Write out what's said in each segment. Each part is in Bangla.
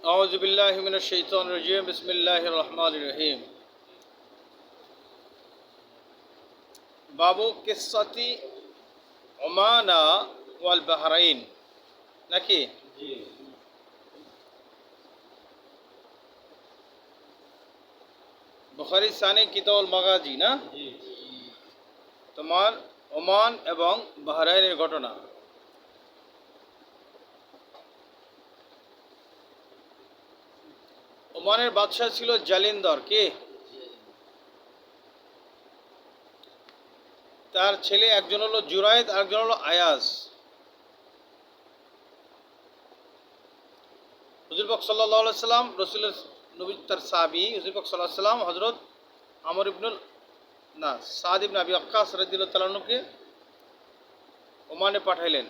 أعوذ بالله من الشيطان الرجيم بسم الله الرحمن الرحيم বাবু কিসসাতি ওমানা ওয়াল বাহরাইন নাকি বুখারী সানি কিতাবুল মাগাজি না তোমার ওমান এবং বাহরাইনের ঘটনা। ওমানের বাদশা ছিল জালিন্দর, কে? তার ছেলে একজন হলো জুরাইদ আর একজন হলো আয়াজ। হুজুর পাক সাল্লাল্লাহু আলাইহি সাল্লাম রাসূলের নবী তার সাহাবী হুজুর পাক সাল্লাল্লাহু আলাইহি সাল্লাম হযরত আমর ইবনুল সাদ ইবনে আবি ওয়াক্কাস রাদিয়াল্লাহু তাআলা আনহুকে ওমানে পাঠাইলেন।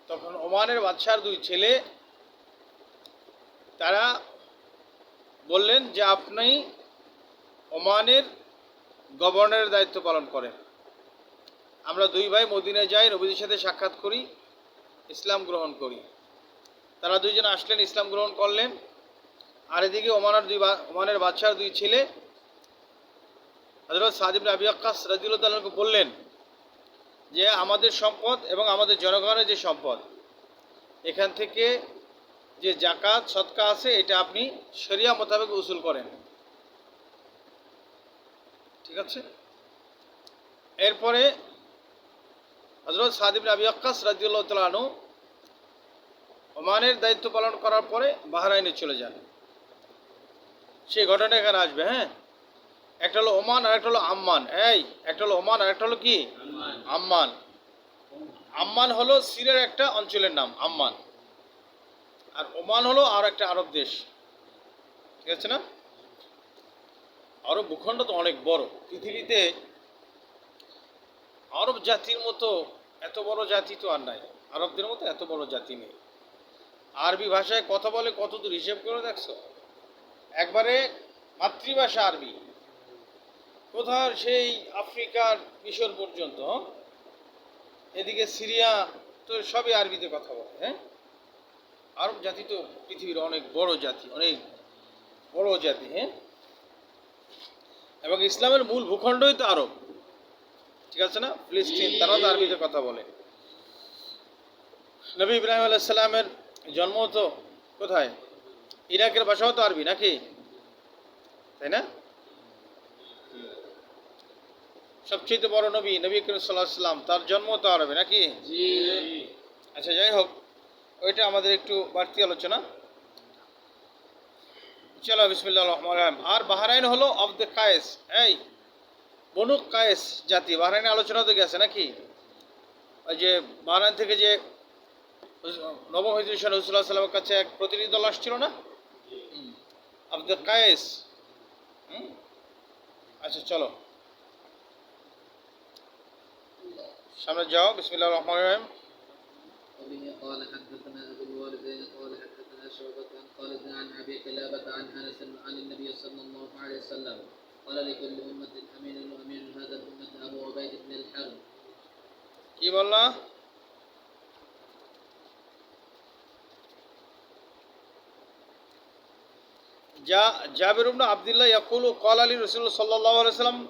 তখন ওমানের বাদশার দুই ছেলে তারা বললেন যে আপনি ওমানের গভর্নরের দায়িত্ব পালন করেন। আমরা দুই ভাই মদিনায় যাই, নবীদের সাথে সাক্ষাৎ করি, ইসলাম গ্রহণ করি। তারা দুইজন আসলেন, ইসলাম গ্রহণ করলেন। আর এদিকে ওমানের বাদশার দুই ছেলে হযরত সাদ ইবনে আবি ওয়াক্কাস রাদিয়াল্লাহু তাআলা আনহু বললেন যে আমাদের সম্পদ এবং আমাদের জনগণের যে সম্পদ, এখান থেকে যে জাকাত সদকা আছে এটা আপনি শরিয়া মোতাবেক উসুল করেন, ঠিক আছে? এরপরে হযরত সাদ ইবনে আবি ওয়াক্কাস রাদিয়াল্লাহু তাআলা আনহু ওমানের দায়িত্ব পালন করার পরে বাহরাইনে চলে যান। সেই ঘটনা এখানে আসবে। হ্যাঁ, একটা হলো ওমান আর একটা হলো আম্মান। একটা হলো ওমান আর একটা হলো কি আম্মান। আম্মান হলো সিরিয়ার একটা অঞ্চলের নাম আম্মান, আর ওমান হলো আর একটা আরব দেশ, ঠিক আছে না? আরব ভূখণ্ড তো অনেক বড়। পৃথিবীতে আরব জাতির মতো এত বড় জাতি তো আর নাই, আরবদের মতো এত বড় জাতি নেই। আরবি ভাষায় কথা বলে কতদূর হিসেব করে দেখছো? একবারে মাতৃভাষা আরবি, কোথার সেই আফ্রিকার মিশর পর্যন্ত, এদিকে সিরিয়া, তো সবই আরবিতে কথা বলে। হ্যাঁ, আরব জাতি তো পৃথিবীর অনেক বড় জাতি, অনেক বড় জাতি। হ্যাঁ, এবং ইসলামের মূল ভূখণ্ডই তো আরব, ঠিক আছে না? ফিলিস্তিন, তারা তো আরবিতে কথা বলে। নবী ইব্রাহিম আলাইহিস সালামের জন্ম তো কোথায়? ইরাকের ভাষাও তো আরবি নাকি, তাই না? সবচেয়ে বড় নবী নবী করিম সাল্লাল্লাহু আলাইহি ওয়াসাল্লাম, তার জন্ম তো আরবে নাকি? আচ্ছা, যাই হোক, ওইটা আমাদের একটু বাড়তি আলোচনা। চলো, বিসমিল্লাহির রহমানির রহিম। আর বাহরাইন হলো অফ দ্য কায়েস, বনু কায়েস জাতি। বাহরাইনে আলোচনা তো গেছে নাকি? ওই যে বাহরাইন থেকে যে নবম হিজরি সনে রাসূলুল্লাহ সাল্লাল্লাহু আলাইহি ওয়াসাল্লামের কাছে এক প্রতিনিধি দল আসছিল না, অফ দ্য কায়েস। আচ্ছা, চলো সামনে যাও। বিসমিল্লাহির রহমানির রহিম। وبه قال حدثنا أبو الوالدين قال حدثنا شعبة عن خالد عن أبي قلابة عن أنس عن النبي صلى الله عليه وسلم قال لكل أمة أمين وأمين هذا الأمة أبو عبيد بن الحرب। কি বললা? জাবির ইবনে আব্দুল্লাহ ইয়াকুলু ক্বালা আলী রাসূলুল্লাহ সাল্লাল্লাহু আলাইহি ওয়াসাল্লাম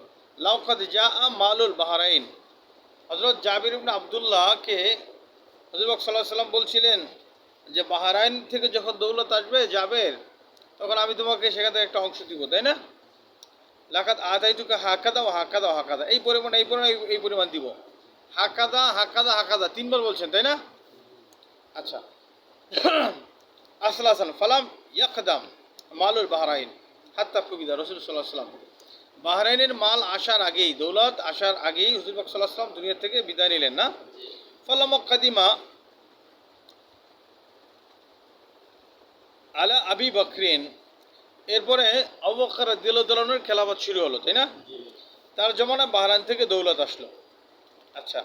লাকাদ জাআ মালুল বাহরাইন। হযরত জাবির ইবনে আব্দুল্লাহকে হুজুর পাক সাল্লাল্লাহু আলাইহি ওয়াসাল্লাম বলছিলেন যে বাহরাইন থেকে যখন দৌলত আসবে জাবের, তখন আমি তোমাকে সেখান থেকে একটা অংশ দিব, তাই না? লাকাদ আতাইতুকা হাকাদা ও হাকাদা ও হাকাদা, এই পরিমাণ এই পরিমাণ এই পরিমাণ দিব। হাকাদা হাকাদা হাকাদা তিনবার বলছেন, তাই না? আচ্ছা, আসলাসান ফালাম ইয়াকদাম মালুল বাহরাইন হাত্তা কুবিদা। রাসূল সাল্লাল্লাহু আলাইহি ওয়াসাল্লাম বাহরাইনের মাল আসার আগেই, দৌলত আসার আগেই হুজুর পাক সাল্লাল্লাহু আলাইহি ওয়াসাল্লাম দুনিয়া থেকে বিদায় নিলেন না। ফালামা কাদিমা আলা আবি বকরিন, এরপরে আবু বকর রাদিয়াল্লাহু তাআলা আনহুর খেলাফত শুরু হলো, তাই না? তার জমানায় বাহরাইন থেকে দৌলত আসলো। আচ্ছা,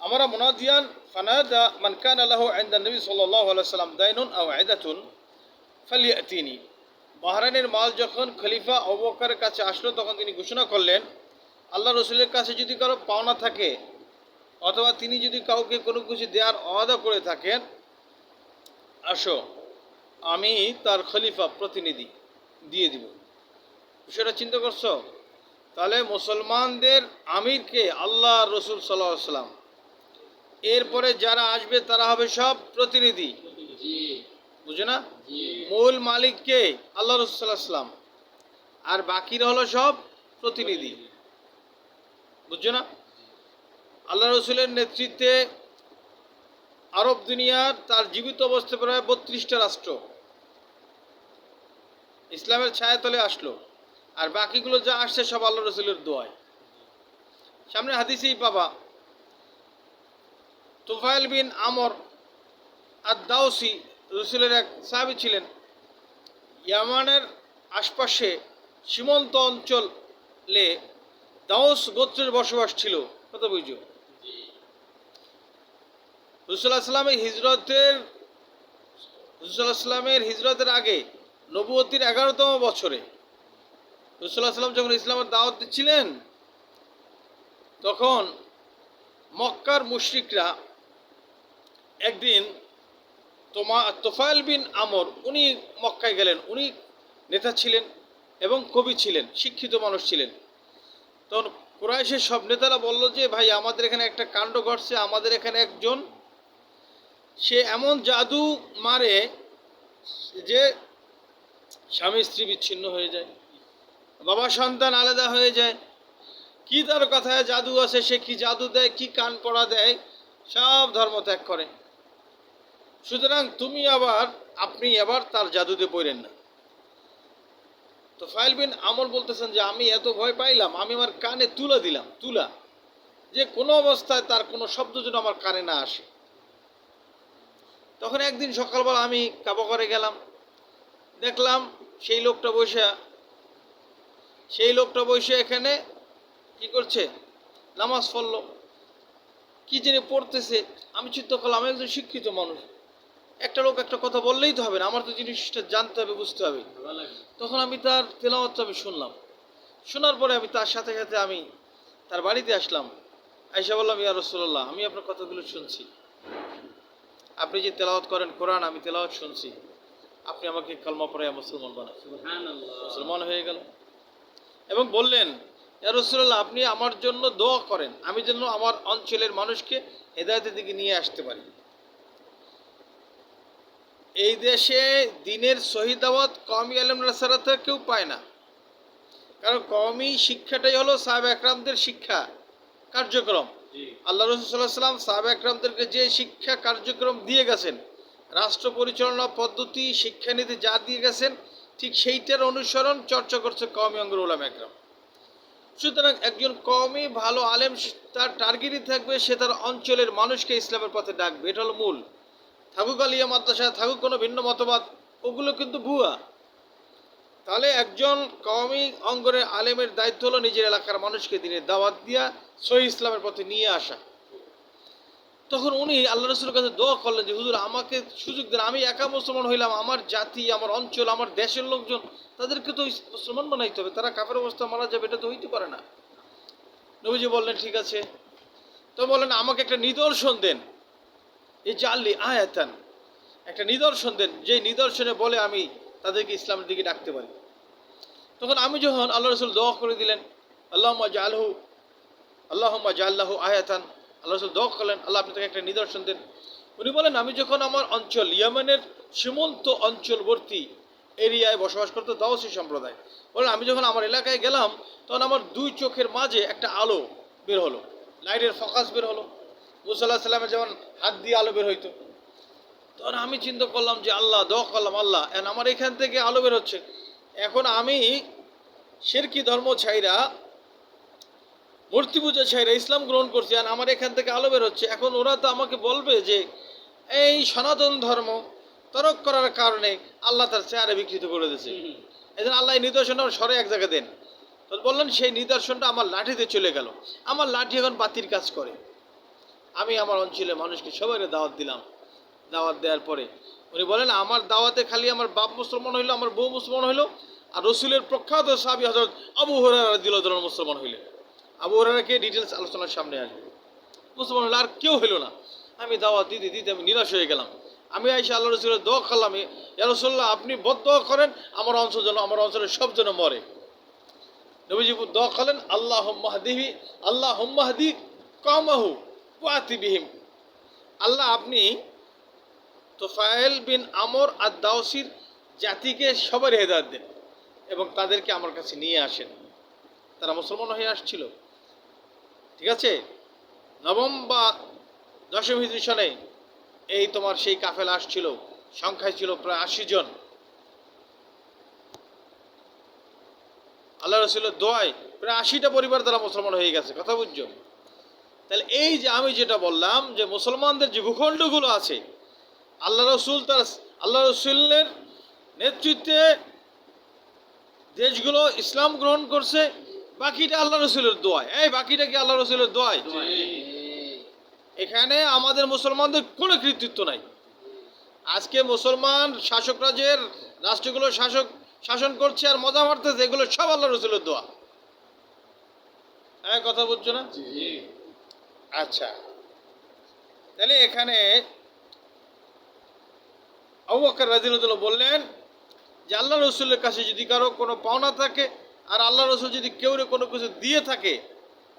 আমরা মুনাদিয়ান ফানাদা মান কানা লাহু ইনদা নবী সাল্লাল্লাহু আলাইহি ওয়াসাল্লাম দাইনুন আও ইদাতুন ফালিয়াতিনি। বাহরাইনের মাল যখন খলিফা আবু বকরের কাছে আসলো, তখন তিনি ঘোষণা করলেন, আল্লাহ রসুলের কাছে যদি কারো পাওনা থাকে অথবা তিনি যদি কাউকে কোনো কিছু দেওয়ার ওয়াদা করে থাকেন, আসো আমি তার খলিফা প্রতিনিধি দিয়ে দিব। বিষয়টা চিন্তা করছো? তাহলে মুসলমানদের আমিরকে আল্লাহ রসুল সাল্লাল্লাহু আলাইহি ওয়াসাল্লাম, এরপরে যারা আসবে তারা হবে সব প্রতিনিধি। জি বুঝে না? জি মূল মালিককে আল্লাহ রসুল সাল্লাল্লাহু আলাইহি ওয়াসাল্লাম, আর বাকিরা হলো সব প্রতিনিধি। বুঝছো না? আল্লাহ রসুলের নেতৃত্বে আরব দুনিয়ার তার জীবিত অবস্থায় প্রায় 32টা রাষ্ট্র ইসলামের ছায়াতলে আসলো, আর বাকিগুলো যা আসছে সব আল্লাহ রসুলের দোয়ায়। সামনে হাদিসেই পাবা, তুফাইল বিন আমর আদ-দাওসি রসুলের এক সাহাবী ছিলেন। ইয়ামানের আশপাশে সীমান্ত অঞ্চলে দাওস গোত্রের বসবাস ছিল। কত বুঝো? রসুল্লাহ সাল্লামের হিজরতের আগে নবুয়তির 11তম বছরে রসুল্লাহ সাল্লাম যখন ইসলামের দাওয়াত দিচ্ছিলেন, তখন মক্কার মুশরিকরা একদিন তোফায়েল বিন আমর, উনি মক্কায় গেলেন। উনি নেতা ছিলেন এবং কবি ছিলেন, শিক্ষিত মানুষ ছিলেন। তখন কুরাইশের সব নেতারা বলল যে, ভাই আমাদের এখানে একটা কাণ্ড ঘটছে, আমাদের এখানে একজন সে এমন জাদু মারে যে স্বামী স্ত্রী বিচ্ছিন্ন হয়ে যায়, বাবা সন্তান আলাদা হয়ে যায়। কি তার কথায় জাদু আছে, সে কি জাদু দেয়, কি কান পড়া দেয়, সব ধর্ম ত্যাগ করে। সুতরাং আপনি আবার তার জাদুতে পড়েন না। তো ফাইল বিন আমর বলতেছেন যে আমি এত ভয় পাইলাম, আমি আমার কানে তুলা দিলাম, যে কোনো অবস্থায় তার কোনো শব্দ যেন আমার কানে না আসে। তখন একদিন সকালবেলা আমি কাবা করে গেলাম, দেখলাম সেই লোকটা বসে এখানে কি করছে, নামাজ পড়লো, কি জেনে পড়তেছে। আমি চিন্তা করলাম, আমি একজন শিক্ষিত মানুষ, একটা লোক একটা কথা বললেই তো হবে না, আমার তো জিনিসটা জানতে হবে, বুঝতে হবে। তখন আমি তার তেলাওয়াতটা শুনলাম। শোনার পরে আমি তার সাথে সাথে আমি তার বাড়িতে আসলাম। আইসা বললাম, ইয়া রাসূলুল্লাহ, আমি আপনার কথাগুলো শুনছি, আপনি যে তেলাওয়াত করেন কোরআন, আমি তেলাওয়াত শুনছি, আপনি আমাকে কালমা পড়াইয়া মুসলমান বানান। মুসলমান হয়ে গেল এবং বললেন, ইয়া রাসূলুল্লাহ, আপনি আমার জন্য দোয়া করেন, আমি যেন আমার অঞ্চলের মানুষকে হেদায়েতের দিকে নিয়ে আসতে পারি। এই দেশে দিনের সহি দাওয়াত কওমি আলেমরা ছাড়া তো কেউ পায় না। কারণ কওমি শিক্ষাটাই হলো সাহাবা একরামদের শিক্ষা কার্যক্রম। আল্লাহ রাসূল সাল্লাল্লাহু আলাইহি ওয়াসাল্লাম সাহাবা একরামদেরকে যে শিক্ষা কার্যক্রম দিয়ে গেছেন, রাষ্ট্র পরিচালনা পদ্ধতি, শিক্ষানীতি যা দিয়ে গেছেন, ঠিক সেইটার অনুসরণ চর্চা করছে কওমি অঙ্গের উলামা একরাম। সুতরাং একজন কওমি ভালো আলেম, তার টার্গেটই থাকবে সে তার অঞ্চলের মানুষকে ইসলামের পথে ডাকবে। এটা হলো মূল। থাকুক আলিয়া মাদ্রাসা, থাকুক কোনো ভিন্ন মতবাদ, ওগুলো কিন্তু ভুয়া। তাহলে একজন কওমি অঙ্গনের আলেমের দায়িত্ব হলো নিজের এলাকার মানুষকে দিনের দাওয়াত দিয়া সহিহ ইসলামের পথে নিয়ে আসা। তখন উনি আল্লাহ রসুলের কাছে দোয়া করলেন যে, হুজুর আমাকে সুযোগ দেন, আমি একা মুসলমান হইলাম, আমার জাতি, আমার অঞ্চল, আমার দেশের লোকজন, তাদেরকে তো মুসলমান বানাইতে হবে, তারা কাফের অবস্থা মারা যাবে, এটা তো হইতে পারে না। নবীজি বললেন, ঠিক আছে। তো বললেন, আমাকে একটা নিদর্শন দেন, এই জাল্লি আয়াতান, একটা নিদর্শন দেন, যে নিদর্শনে বলে আমি তাদেরকে ইসলামের দিকে ডাকতে পারি। তখন আমি যখন আল্লাহ রসুল দোয়া করে দিলেন, আল্লাহুম্মা জাআল্লাহু আয়াতান, আল্লাহ রসুল দোয়া করলেন, আল্লাহ আপনি তাকে একটা নিদর্শন দেন। উনি বলেন, আমি যখন আমার অঞ্চল ইয়ামানের সীমান্ত অঞ্চলবর্তী এরিয়ায় বসবাস করতো দাওসী সম্প্রদায়, বলেন আমি যখন আমার এলাকায় গেলাম, তখন আমার দুই চোখের মাঝে একটা আলো বের হলো, লাইটের ফোকাস বের হলো। মুসা আলাইহিস সালামের যেমন হাত দিয়ে আলো বের হইতো। তখন আমি চিন্তা করলাম যে আল্লাহ, দোয়া করলাম, আল্লাহ আমার এখান থেকে আলো বের হচ্ছে, এখন আমি শিরকি ধর্ম ছাইরা, মূর্তি পূজা ছাইরা ইসলাম গ্রহণ করছি, আর আমার এখান থেকে আলো বের হচ্ছে। এখন ওরা তো আমাকে বলবে যে এই সনাতন ধর্ম তরক করার কারণে আল্লাহ তার চেহারা বিকৃত করে দিয়েছে, এই জন্য আল্লাহ এই নিদর্শনটা সরে এক জায়গায় দেন। তো বললেন, সেই নিদর্শনটা আমার লাঠিতে চলে গেল। আমার লাঠি এখন বাতির কাজ করে। আমি আমার অঞ্চলের মানুষকে সবাই দাওয়াত দিলাম। দাওয়াত দেওয়ার পরে উনি বলেন, আমার দাওয়াতে খালি আমার বাপ মুসলমান হইলো, আমার বউ মুসলমান হইলো, আর রসুলের প্রখ্যাত সাহাবী হযরত আবু হুরায়রা রাদিয়াল্লাহু আনহু মুসলমান হইলেন। আবু হুরায়রাকে ডিটেলস আলোচনার সামনে আসবে। মুসলমান হলো, আর কেউ হইলো না। আমি দাওয়াত দিতে দিতে আমি নিরাশ হয়ে গেলাম। আমি আইসা আল্লাহ রসুলের দোয়া করলাম, ইয়া রাসূলুল্লাহ আপনি বদদোয়া করেন আমার অঞ্চলের সব যেন মরে। নবীজি দোয়া করলেন আল্লাহুম্মা হদি কওমাহু ওয়াতি বিহিম। আল্লাহ আপনি তুফাইল বিন আমর আর দাওসির জাতিকে সবার হেদায়েত দেন এবং তাদেরকে আমার কাছে নিয়ে আসেন। তারা মুসলমান হয়ে আসছিল, ঠিক আছে। নবম বা দশম হিজরি সনে এই তোমার সেই কাফেলা আসছিল, সংখ্যায় ছিল প্রায় ৮০ জন। আল্লাহ রসুলের দোয়ায় প্রায় ৮০টা পরিবার দ্বারা মুসলমান হয়ে গেছে, কথা বুঝছো? তাহলে এই যে আমি যেটা বললাম যে মুসলমানদের যে ভূখণ্ডগুলো আছে আল্লাহ রসুলের নেতৃত্বে দেশগুলো ইসলাম গ্রহণ করছে, বাকিটা আল্লাহ রসুলের দোয়ায়। এই বাকিটা কি আল্লাহ রসুলের দোয়ায়? এখানে আমাদের মুসলমানদের কোনো কৃতিত্ব নাই। আজকে মুসলমান শাসক রাষ্ট্রগুলো শাসন করছে আর মজা মারতেছে, এগুলো সব আল্লাহ রসুলের দোয়া। হ্যাঁ, কথা বুঝছো না? আচ্ছা, তাহলে এখানে আবু বকর রাদিয়াল্লাহু বললেন যে আল্লাহ রসুলের কাছে যদি কারো কোনো পাওনা থাকে আর আল্লাহ রসুল যদি কেউ কোনো কিছু দিয়ে থাকে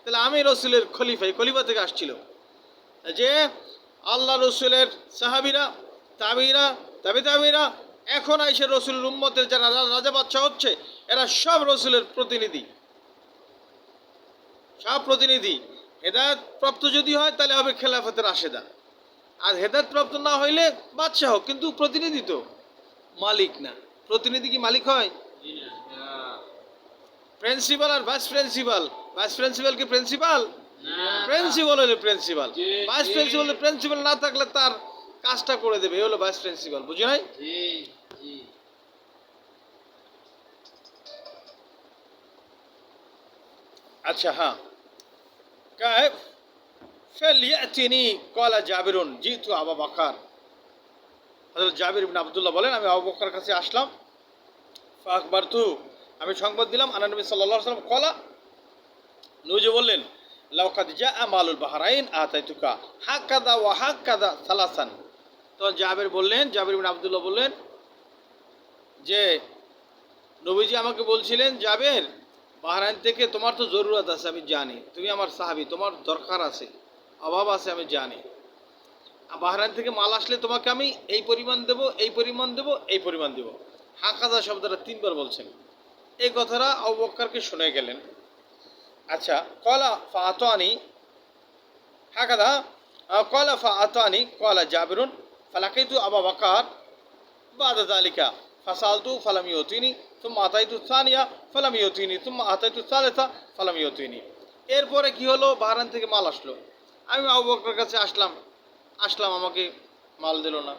তাহলে আমি রসুলের খলিফা থেকে আসছিল যে আল্লাহ রসুলের সাহাবিরা, তাবিরা এখন আইসে রসুলের উম্মতের যারা রাজা বাদশা হচ্ছে এরা সব রসুলের প্রতিনিধি। হেদায়েত প্রাপ্ত যদি হয় তাহলে হবে খেলাফতের রাশেদা, আর হেদায়েত প্রাপ্ত না হইলে বাদশাহ হোক, কিন্তু প্রতিনিধি তো মালিক না। প্রতিনিধি কি মালিক হয়? প্রিন্সিপাল আর ভাইস প্রিন্সিপাল কি প্রিন্সিপাল? প্রিন্সিপাল হলে প্রিন্সিপাল, ভাইস প্রিন্সিপাল না থাকলে তার কাজটা করে দেবে, এই হলো ভাইস প্রিন্সিপাল। বুঝি নাই? আচ্ছা, হ্যাঁ, কাইফ ফালিয়াতিনি ক্বালা জাবিরুন জিতু আবু বকর। হযরত জাবির ইবনে আব্দুল্লাহ বলেন আমি আবু বকরের কাছে আসলাম, ফাখবারতু আমি সংবাদ দিলাম, আনা নবী সাল্লাল্লাহু আলাইহি ওয়াসাল্লাম ক্বালা, নবী বললেন লাকাদ জাআ মালুল বাহরাইন আতাইতুকা হাকাদা ওয়া হাকাদা সালাসান। তো জাবির ইবনে আব্দুল্লাহ বললেন যে নবীজি আমাকে বলছিলেন, জাবের বাহরাইন থেকে তোমার তো জরুরত আছে, আমি জানি, তুমি আমার সাহাবী, তোমার দরকার আছে, অভাব আছে, আমি জানি। বাহরাইন থেকে মাল আসলে তোমাকে আমি এই পরিমাণ দেব, এই পরিমাণ দেব, এই পরিমাণ দেব। হাকাদা শব্দটা 3 বার বলছেন। এই কথাটা আবু বকরকে শুনে গেলেন। আচ্ছা, ক্বালা ফাআতানি হাকাদা ক্বালা ফাআতানি ক্বালা জাবিরুন ফালাকাইতু আবু বকর বাদা যালিকা ফাসালতু ফালাম ইউতিনি সুম্মা আতাইতু সানিয়া ফালাম ইউতিনি সুম্মা আতাইতু সালিসা ফালাম ইউতিনি। এরপরে কি হলো, বাহরাইন থেকে মাল আসলো, আমি আবু বকরের কাছে আসলাম, আমাকে মাল দিল না।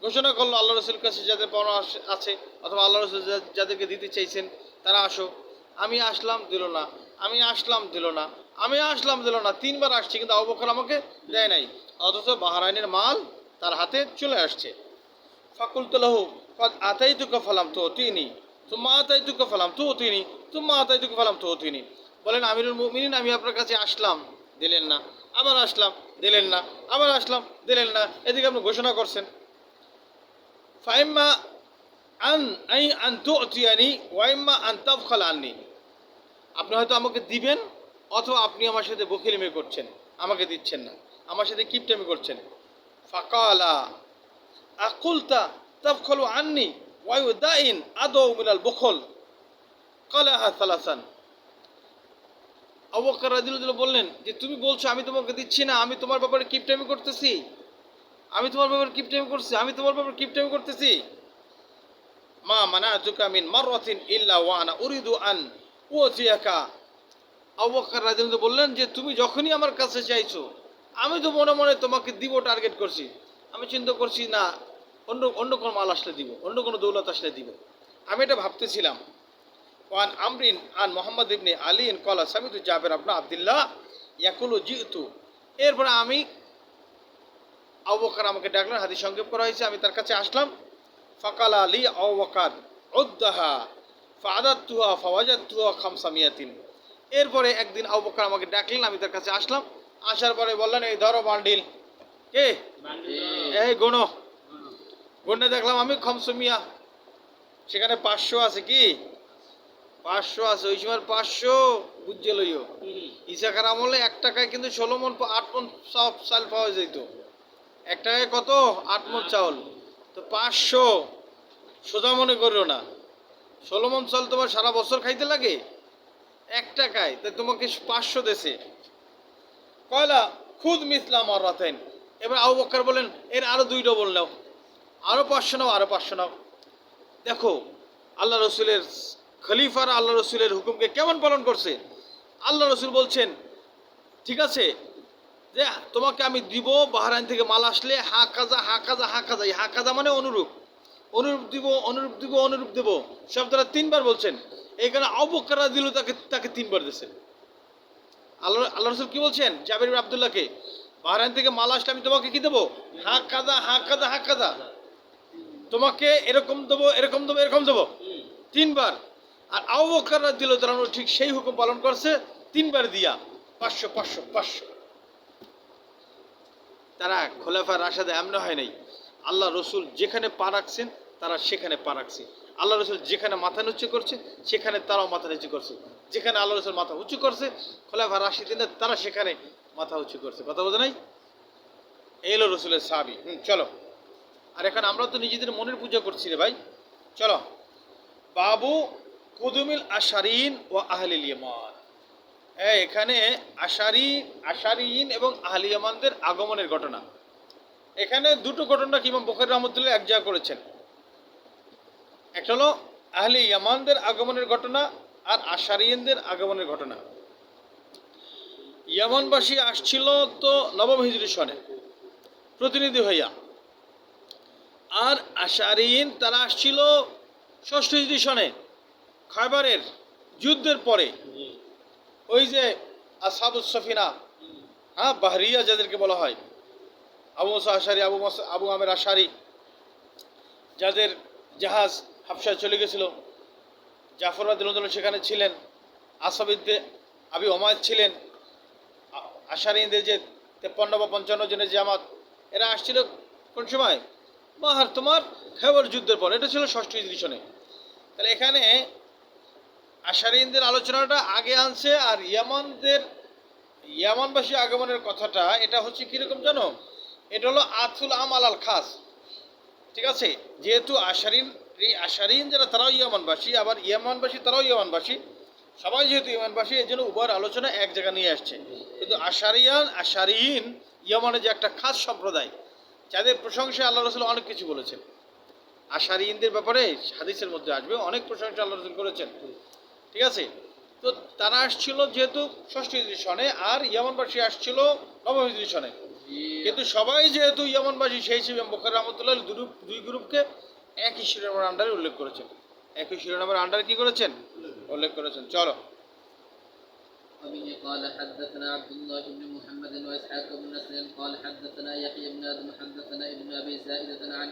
ঘোষণা করলো আল্লাহ রসুলের কাছে যাদের পাওনা আছে অথবা আল্লাহ রসুল যাদেরকে দিতে চাইছেন তারা আসো। আমি আসলাম, দিল না, আমি আসলাম, দিল না, আমি আসলাম, দিল না। 3 বার আসছি কিন্তু আবু বকর আমাকে দেয় নাই, অথচ বাহরাইনের মাল তার হাতে চলে আসছে। ফাকুলতু লাহু ক্বাদ আতাইতুকা ফালাম তুতিনি সুম্মা আতাইতুকা ফালাম তুতিনি সুম্মা আতাইতুকা ফালাম তুতিনি। বলেন আমিরুল মুমিনিন, আমি আপনার কাছে আসলাম, দিলেন না, আবার আসলাম, দিলেন না, আবার আসলাম, দিলেন না। এদিকে আপনি ঘোষণা করছেন ফাইম্মা আন তুতিয়ানি ওয়া ইম্মা আন তাবখাল আননি। আপনি হয়তো আমাকে দিবেন অথবা আপনি আমার সাথে বখিলিমি করছেন, আমাকে দিচ্ছেন না, আমার সাথে কিপটামি করছেন। ফাকালা আকুলতা তাবখালু আননি ওয়া ইউদাইন আদৌ মিনাল বুখল ক্বালাহা সালাসান। আবু বকর রাদিয়াল্লাহু বললেন যে তুমি বলছো আমি তোমাকে দিচ্ছি না, আমি তোমার ব্যাপারে কিপটামি করতেছি, আমি তোমার ব্যাপারে কিপটামি করতেছি। মা মানাতুকা মিন মাররাতিন ইল্লা ওয়া আনা উরিদু আন উতিয়াকা। আবু বকর রাদিয়াল্লাহু বললেন যে তুমি যখনই আমার কাছে চাইছো আমি তো মনে মনে তোমাকে দিব টার্গেট করছি, আমি চিন্তা করছি না অন্য কোনো মাল আসলে দিব, অন্য কোনো দৌলত আসলে দিব, আমি এটা ভাবতেছিলাম। ওয়ান আমরিন আন মোহাম্মদ ইবনে আলী ক্বালা সামিতু জাবির ইবনে আব্দুল্লাহ ইয়াকুলু জিতু। এরপরে আমি আবু বকর আমাকে ডাকলেন, হাদিস সংক্ষেপ করা হয়েছে, আমি তার কাছে আসলাম। ফাকালা আলী আবু বকর উদ্দাহা ফাআদাতুহা ফাওয়াজাতুহা খামসামিয়াতিন। এরপরে একদিন আবু বকর আমাকে ডাকলেন, আমি তার কাছে আসলাম, আসার পরে বললেন এই ধরো বান্ডিল, কে এই কোনটা দেখলাম আমি খমসমিয়া, সেখানে 500 আছে, কি 500 আছে, ওই সময় 500 বুঝে লইও। ইসাকার আমলে 1 টাকায় কিন্তু 16 মণ 8 মণ সব চাল পাওয়া যেত। 1 টাকায় কত? 8 মণ চাউল। তো 500 সোজা মনে করো না, 16 মণ চাল তোমার সারা বছর খাইতে লাগে 1 টাকায়, তাই তোমাকে 500 দেছে। কয়লা খুদ মিসলাম আর রাতেন। এবার আবু বকর বলেন এর আরো 2 ডবল নাও, আরো 500 নাও, আরো 500 নাও। দেখো আল্লাহ রসুলের খলিফারা আল্লাহ রসুলের হুকুমকে কেমন পালন করছে। আল্লাহ রসুল বলছেন ঠিক আছে যে তোমাকে আমি দিব, বাহরাইন থেকে মাল আসলে হা কাজা হা কাজা হা কাজা, হা কাজা মানে অনুরূপ, অনুরূপ দিব অনুরূপ দিব অনুরূপ দেব, শব্দটা 3বার বলছেন। এইখানে আবু বকর রাদিয়াল্লাহু তাকে 3বার দিয়েছেন। আল্লাহ রসুল কি বলছেন জাবির ইবনে আব্দুল্লাহকে, বাহরাইন থেকে মাল আসলে আমি তোমাকে কি দেবো? হা কাজা হা কাজা হা কাজা, তোমাকে এরকম দেবো এরকম দেবো এরকম দেবো 3বার। আর আবু বকর রাদিয়াল্লাহু তাআলা ঠিক সেই হুকুম পালন করছে 3বার দিয়া 500 500 500। তারা খোলাফা রাশেদা এমন হয় নাই। আল্লাহ রসুল যেখানে পা রাখছেন তারা সেখানে পা রাখছে। আল্লাহ রসুল যেখানে মাথা নিচু করছে সেখানে তারাও মাথা নিচু করছে। যেখানে আল্লাহ রসুল মাথা উঁচু করছে খোলাফা রাশিদিনের তারা সেখানে মাথা উঁচু করছে। কথা বোঝা নাই? এই হলো রসুলের সাহাবী। চলো, আর এখন আমরা তো নিজেদের মনের পূজা করছি রে ভাই। চলো, বাবু কুদুমিল আশারিন ও আহলিল ইয়ামান। এখানে আশারিন এবং আহলি ইয়ামানদের আগমনের ঘটনা। এখানে 2টো ঘটনা ইমাম বুখারী রাহমাতুল্লাহ এক জায়গা করেছেন। একটা হলো আহলি ইয়ামানদের আগমনের ঘটনা আর আশারিনদের আগমনের ঘটনা। ইয়ামানবাসী আসছিল তো 9 হিজরি সনে প্রতিনিধি হইয়া, আর আশারিন তারা আসছিল 6 হিজরি সনে খায়বারের যুদ্ধের পরে। ওই যে আসহাবুস সফিনা, হ্যাঁ, বাহরিয়া যাদেরকে বলা হয়, আবু মুসা আশারি, আবু আমের আশারি, যাদের জাহাজ হাবশায় চলে গেছিল, জাফর রাদিয়াল্লাহু তাআলা সেখানে ছিলেন, আসাবিদে আবি ওমায়েদ ছিলেন, আশারিদের যে 53 বা 55 জনের জামাত, এরা আসছিল কোন সময়? তোমার খায়বার যুদ্ধের পর। এটা ছিল 6 হিজরি সনে। তাহলে এখানে আশারিনদের আলোচনাটা আগে আনছে, আর ইয়ামানবাসী আগমনের কথাটা এটা হচ্ছে কিরকম জানো? এটা হলো আতুল আম আলাল খাস। ঠিক আছে, যেহেতু আশারিন যারা তারাও ইয়ামানবাসী, আবার ইয়ামানবাসী তারাও ইয়ামানবাসী, সবাই যেহেতু ইয়ামানবাসী, এই জন্য উভয়ের আলোচনা এক জায়গা নিয়ে আসছে। কিন্তু আশারিন ইয়ামানের যে একটা খাস সম্প্রদায়, যাদের প্রশংসায় আল্লাহ রসুল অনেক কিছু বলেছেন। আশারিনদের ব্যাপারে হাদিসের মধ্যে আসবে, অনেক প্রশংসা আল্লাহ রসুল করেছেন। ঠিক আছে, তো তারা আসছিল যেহেতু 6 হিজরি সনে, আর ইয়ামানবাসী আসছিল 9 হিজরি সনে। কিন্তু সবাই যেহেতু ইয়ামানবাসী, সেই হিসেবে ইমাম বুখারী রাহমাতুল্লাহ দুই গ্রুপকে একই শিরোনামের আন্ডারে উল্লেখ করেছেন। একই শিরোনামের আন্ডারে কি করেছেন? উল্লেখ করেছেন। চলো। وبه قال حدثنا عبد الله بن محمد واسحاق بن نصر قال حدثنا يحيى بن ادم حدثنا ابن ابي زائدة عن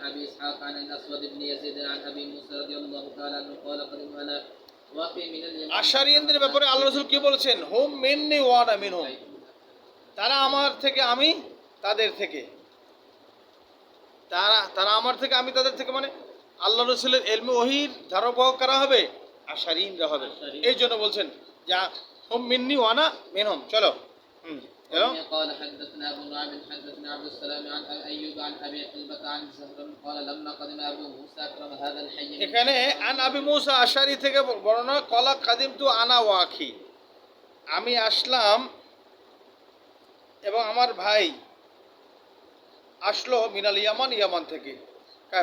ابي اسحاق عن الاسود بن يزيد عن ابي موسى رضي الله تعالى عنه قال قدم على وفي من اليمن। আশারিনদের ব্যাপারে আল্লাহ রাসূল কি বলেছেন? হুম মিন্নি ওয়া আনা মিনহুম, তারা আমার থেকে আমি তাদের থেকে, তারা আমার থেকে আমি তাদের থেকে, মানে আল্লাহ রসুলের ইলমে ওহীর ধারাবাহক করা হবে আশারিনরা হবে। এই জন্য বলছেন যা হুম মিন্নি ওয়া আনা মিনহুম। চলো। قال حدثنا ابو نعيم حدثنا عبد السلام عن ايوب عن ابي قلبة عن زهر قال لما قدم ابو موسى اكرم هذا الحي। এখানে আন আবি মুসা আশারি থেকে বর্ণনা, কলা কাদিমতু আনা ওয়া আখি, আমি আসলাম এবং আমার ভাই আসলো মিনাল ইয়ামান, ইয়ামান থেকে।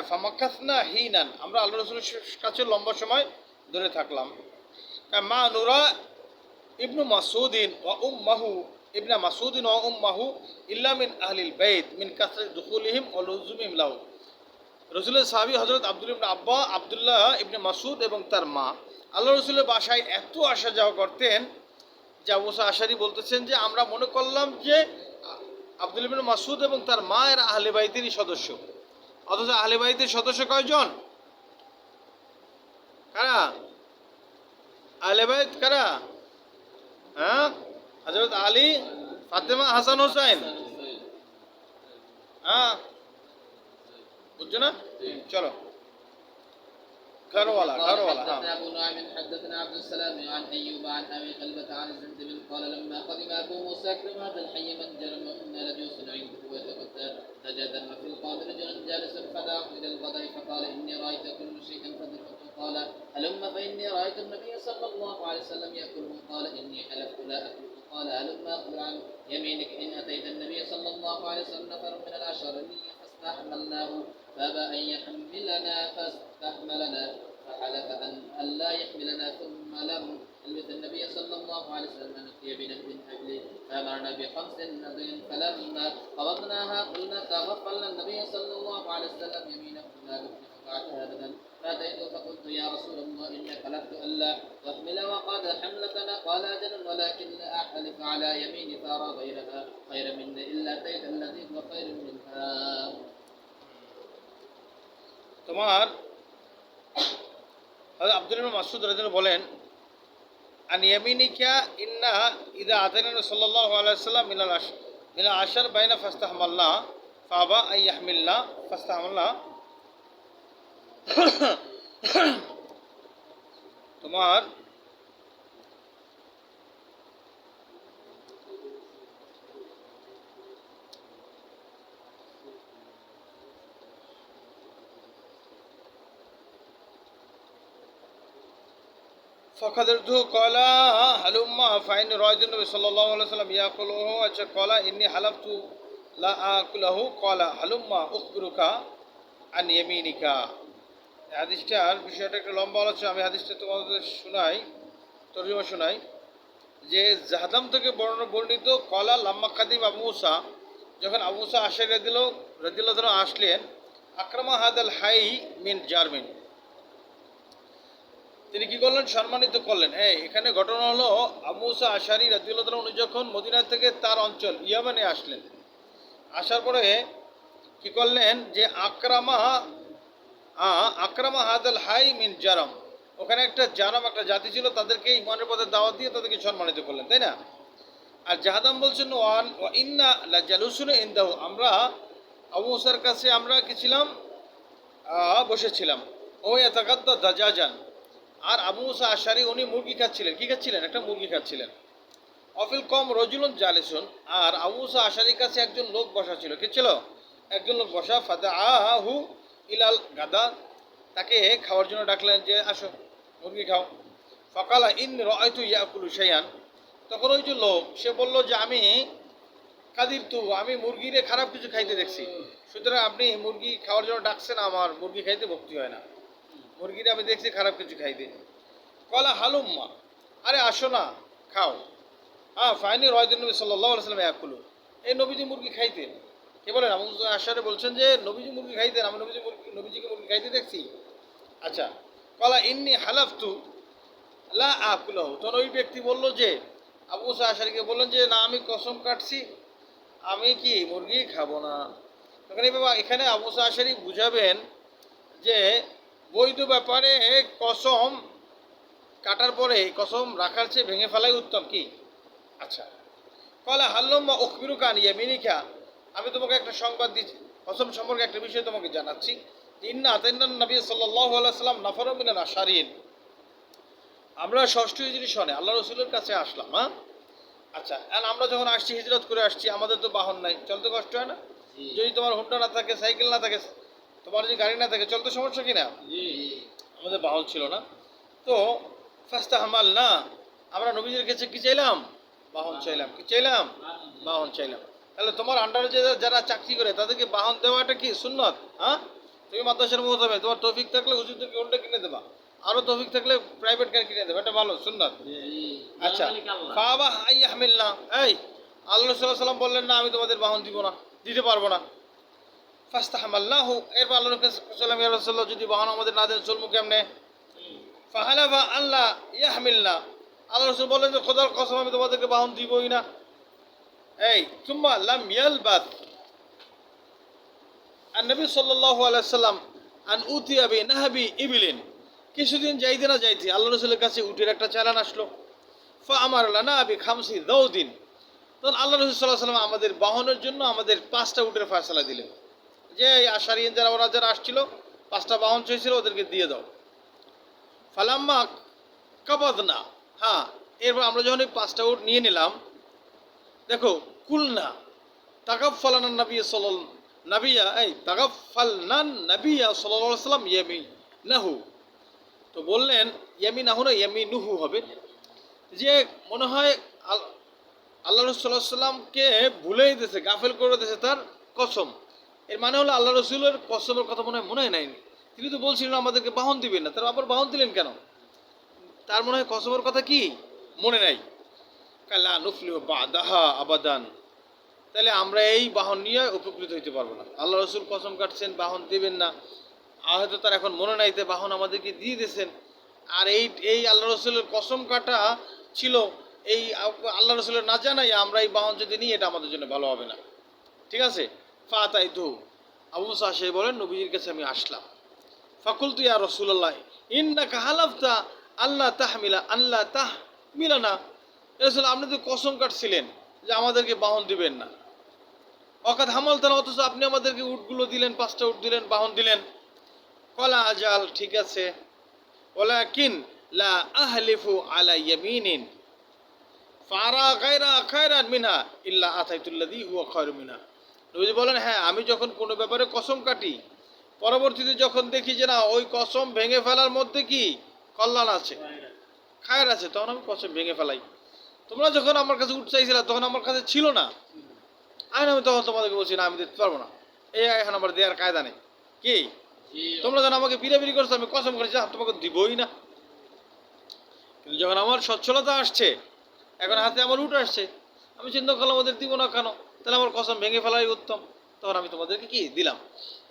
ফামাকাসনা হিনান, আমরা আল্লাহ রসুলের কাছে লম্বা সময় ধরে থাকলাম। মা নুরা ইবনু মাসউদিন ওয়া উম্মাহু ইবনা মাসউদিন ওয়া উম্মাহু ইল্লা মিন আহলিল বাইত মিন কাসরাত দুখুলিহিম ওয়া লুজুমিহিম লাহু। রসুলের সাহাবী হযরত আব্দুল্লাহ ইবনে মাসউদ এবং তার মা আল্লাহ রসুলের বাসায় এত আসা যাওয়া করতেন যে আবু মুসা আশারি বলতেছেন যে আমরা মনে করলাম যে আব্দুল্লাহ ইবনে মাসউদ এবং তার মা এরা আহলে বাইতেরই সদস্য। অথচ আহলে বাইতের সদস্য কয়জন? কারা আহলে বাইত? কারা? হ্যাঁ, হযরত আলী, ফাতেমা, হাসান, হোসেন। হ্যাঁ, বুঝছো না? চলো ঘরওয়ালা ঘরওয়ালা হ্যাঁ حدثنا أبو نعيم حدثنا عبد السلام عن أيوب عن أبي قلبة عن الزند قال لما قدم أبو موسى كرم هذا الحي من جرم إن لجوس عنده وتجدم في القوم رجل جالس فدعاه إلى الغداء فقال إني رأيت كل شيء فذكرته قال هلم فإني رأيت النبي صلى الله عليه وسلم يأكله قال إني حلفت لا أكله قال هلم أخبر عن يمينك إن أتيت النبي صلى الله عليه وسلم نفر من العشرين فاستحملناه فأبى أن يحملنا فاستحملنا فحلف أن لا يحملنا ثم لم يلبث النبي صلى الله عليه وسلم أن نأتي بنهر أجل فأمرنا بخمس نذر فلما قبضناها قلنا تغفلنا النبي صلى الله عليه وسلم يمينه لا نفلح بعدها أبدا فأتيت فقلت يا رسول الله إني خلفت ألا تحمل وقد حملتنا قال أجل ولكن لا أحلف على يميني فأرى غيرها خير مني إلا أتيت الذي هو خير منها. তোমার আব্দুল ইবনে মাসউদ রাদিয়াল্লাহু বলেন আন ইয়ামিনিকা ইন্না ইযা আতাইনা সাল্লাল্লাহু আলাইহি ওয়াসাল্লাম মিনাল আশর বাইনা ফাস্তাহমালনা ফাবা আই ইয়াহমিলনা ফাস্তাহমালনা তোমার فقدرته قال هلما فإني رأيت النبي صلى الله عليه وسلم يأكله قال إني حلفت لا آكله قال هلما أخبرك عن يمينك হাদিসটার বিষয়টা একটু লম্বা আলোচনা আমি হাদিসটা তোমাদের শোনাই তরজমা শোনাই যে জাহাদাম থেকে বর্ণিত কলা লাম্মা কাদিম আবু মুসা যখন আবু মুসা আশারি রাদিয়াল্লাহু আসলেন আকরামা হাদাল হাই মিন জারমিন তিনি কি করলেন সম্মানিত করলেন এখানে ঘটনা হলো আবু মুসা আশারি রাদিয়াল্লাহু উনি যখন মদিনা থেকে তার অঞ্চল ইয়ামানে আসলেন আসার পরে কি করলেন যে আকরামা হাদাল হাই মিন জারাম ওখানে একটা জারাম একটা জাতি ছিল তাদেরকে ইমানের পথে দাওয়াত দিয়ে তাদেরকে সম্মানিত করলেন তাই না আর জাহাদাম বলছেন ওয়া ইন্না লা জালুসুনা ইনদাহু আমরা আবু মুসার কাছে আমরা কি ছিলাম বসেছিলাম ও ইয়াতাকাদ্দা দাজাজান আর আবু মুসা আশারি উনি মুরগি খাচ্ছিলেন কি খাচ্ছিলেন একটা মুরগি খাচ্ছিলেন অফিল কম রজুলুন জালিসুন আর আবু মুসা আশারির কাছে একজন লোক বসা ছিল কি ছিল একজন লোক বসা ফাদাআহু ইলাল গাদা তাকে খাওয়ার জন্য ডাকলেন যে আসো মুরগি খাও ফাকালা ইন রাআইতু ইয়াকুলু শাইআন তখন ওই যে লোক সে বলল যে আমি আমি মুরগিরে খারাপ কিছু খাইতে দেখছি সুতরাং আপনি মুরগি খাওয়ার জন্য ডাকছেন আমার মুরগি খাইতে ভক্তি হয় না মুরগিটা আমি দেখছি খারাপ কিছু খাইতে কলা হালুম্মা আরে আসো না খাও ফাইনি রয়দিন নবী সাল্লাল্লাহু আলাইহি ওয়াসাল্লাম ইয়াকুলু এই নবীজি মুরগি খাইতেন কে বলেন আবু মুসা আশারি বলছেন যে নবীজি মুরগি খাইতেন আমি নবীজিকে মুরগি খাইতে দেখছি আচ্ছা কলা ইন্নি হালাফতু লা আকুলাহু তখন ওই ব্যক্তি বলল যে আবু মুসা আশারিকে বললেন যে না আমি কসম কাটছি আমি কি মুরগি খাবো না তখন এখানে আবু মুসা আশারি বুঝাবেন যে বৈধ ব্যাপারে কসম কাটার পরে কসম রাখার চেয়ে ভেঙে ফেলাই উত্তম কি আচ্ছা কলা হাল্লুম্মা উখবিরুকা আন ইয়ামিনিকা আমি তোমাকে একটা সংবাদ দিচ্ছি কসম সম্পর্কে একটা বিষয় তোমাকে জানাচ্ছি ইন্না আতাইনান নবী সাল্লাল্লাহু আলাইহি ওয়াসাল্লাম নাফারুম মিনাল আশারিন আমরা ষষ্ঠ হিজরি সনে আল্লাহ রাসূলের কাছে আসলাম আচ্ছা আমরা যখন আসছি হিজরত করে আসছি আমাদের তো বাহন নাই চলতে কষ্ট হয় না যদি তোমার হুন্ডা না থাকে সাইকেল না থাকে তোমার যদি গাড়ি না থাকে চলতে সমস্যা কি না আমাদের বাহন ছিল না তো ফাস্তাহমাল না আমরা নবীজির কাছে কি চাইলাম বাহন চাইলাম কি চাইলাম বাহন চাইলাম তাহলে তোমার আন্ডারে যারা চাকরি করে তাদেরকে বাহন দেওয়াটা কি সুন্নত তুমি মাদ্রাসার মতো হবে তোমার তৌফিক থাকলে হুজুরদেরকে হুন্ডা কিনে দেবা আরো তৌফিক থাকলে প্রাইভেট গাড়ি কিনে দেবে এটা ভালো সুন্নত আচ্ছা ফাবা আইয়াহমিলনা এই আল্লাহ সাল্লাল্লাহু আলাইহি ওয়াসাল্লাম বললেন না আমি তোমাদের বাহন দিব না দিতে পারবো না ফাস্তাহমালনাহু এরপর আল্লাহ সাল্লাল্লাহু আলাইহি ওয়াসাল্লাম যদি বাহন আমাদের না দেন চলমু কেমনে ফাহালাফা আল্লাহ ইয়াহমিলনা আল্লাহ রাসূল বললেন যে খোদার কসম আমি তোমাদেরকে বাহন দিবই না সুম্মা লাম ইয়ালবাত নবী সাল্লাল্লাহু আলাইহি ওয়াসাল্লাম আন উতিয়া বিনাহবি ইবলিন কিছুদিন যাইতে না যাইতে আল্লাহ রাসূলের কাছে উটের একটা চালান আসলো ফা আমার লানা বি খামসি দাউদিন তখন আল্লাহ রাসূল সাল্লাল্লাহু আলাইহি ওয়াসাল্লাম আমাদের বাহনের জন্য আমাদের 5টা উটের ফয়সালা দিলেন যে এই আশারিয়ান যারা ওরা যারা আসছিল 5টা বাহন চেয়েছিল ওদেরকে দিয়ে দাও। ফালাম্মা কাবাদনা, হ্যাঁ, এরপর আমরা যখন এই 5টা উট নিয়ে নিলাম, দেখো কুলনা তাকাফফালানা নবী সাল্লাল্লাহু নবিয়া এই তাকাফফালনান নবিয়া সাল্লাল্লাহু আলাইহি ওয়াসাল্লাম ইয়ামিনাহু, তো বললেন ইয়ামিনাহু না ইয়ামিনুহু হবে, যে মনে হয় আল্লাহ রসুল সাল্লাল্লাহু আলাইহি ওয়াসাল্লামকে ভুলেই দিয়েছে, গাফেল করে দিয়েছে তার কসম। এর মানে হলো আল্লাহ রসুলের কসমের কথা মনে হয় নাইনি। তিনি তো বলছিলেন আমাদেরকে বাহন দিবেন না, তারা আবার বাহন দিলেন কেন? তার মনে হয় কসমের কথা কি মনে নাই। কালা নুফলিহু বাদাহা আবাদান, তাহলে আমরা এই বাহন নিয়ে উপকৃত হইতে পারবো না। আল্লাহ রসুল কসম কাটছেন বাহন দিবেন না, হয়তো তার এখন মনে নাই, তাই বাহন আমাদেরকে দিয়ে দিয়েছেন। আর এই আল্লাহ রসুলের কসম কাটা ছিল, এই আল্লাহ রসুলের না জানাই আমরা এই বাহন যদি নিই এটা আমাদের জন্য ভালো হবে না। ঠিক আছে, ফাতাইতু, আবু মুসা সে বলেন নবীজির কাছে আমি আসলাম। ফাকুলতু ইয়া রাসূলুল্লাহ ইন্নাকা হালাফতা আল্লাহ তাহমিলানা, রাসূল আপনি তো কসম কাটছিলেন যে আমাদেরকে বাহন দিবেন না। অকাদ হামালতানা, অথচ আপনি আমাদেরকে উটগুলো দিলেন, 5টা উট দিলেন, বাহন দিলেন। কলা আজাল, ঠিক আছে, ওয়ালাকিন লা আহলিফু আলা ইয়ামিনিন ফারা গায়রা খায়রান মিনহা ইল্লা আতাইতুল্লাযী হুয়া খায়রুম মিনহা। নবীজি বলেন হ্যাঁ, আমি যখন কোনো ব্যাপারে কসম কাটি, পরবর্তীতে যখন দেখি যে না ওই কসম ভেঙে ফেলার মধ্যে কি কল্যাণ আছে, খায়ের আছে, তখন আমি কসম ভেঙে ফেলাই। তোমরা যখন আমার কাছে উঠ চাইছিলা তখন আমার কাছে ছিল না, আমি তখন তোমাদেরকে বলছি না আমি দিতে পারবো না, এই এখন আমার দেওয়ার কায়দা নেই। কি তোমরা যেন আমাকে বিরাবিরি করছো, আমি কসম করেছি তোমাকে দিবই না। কিন্তু যখন আমার সচ্ছলতা আসছে, এখন হাতে আমার উঠ আসছে, আমি চিন্তা করলাম ওদের দিব না কেন, তাহলে আমার কসম ভেঙে ফেলাই উত্তম, তখন আমি তোমাদেরকে কি দিলাম।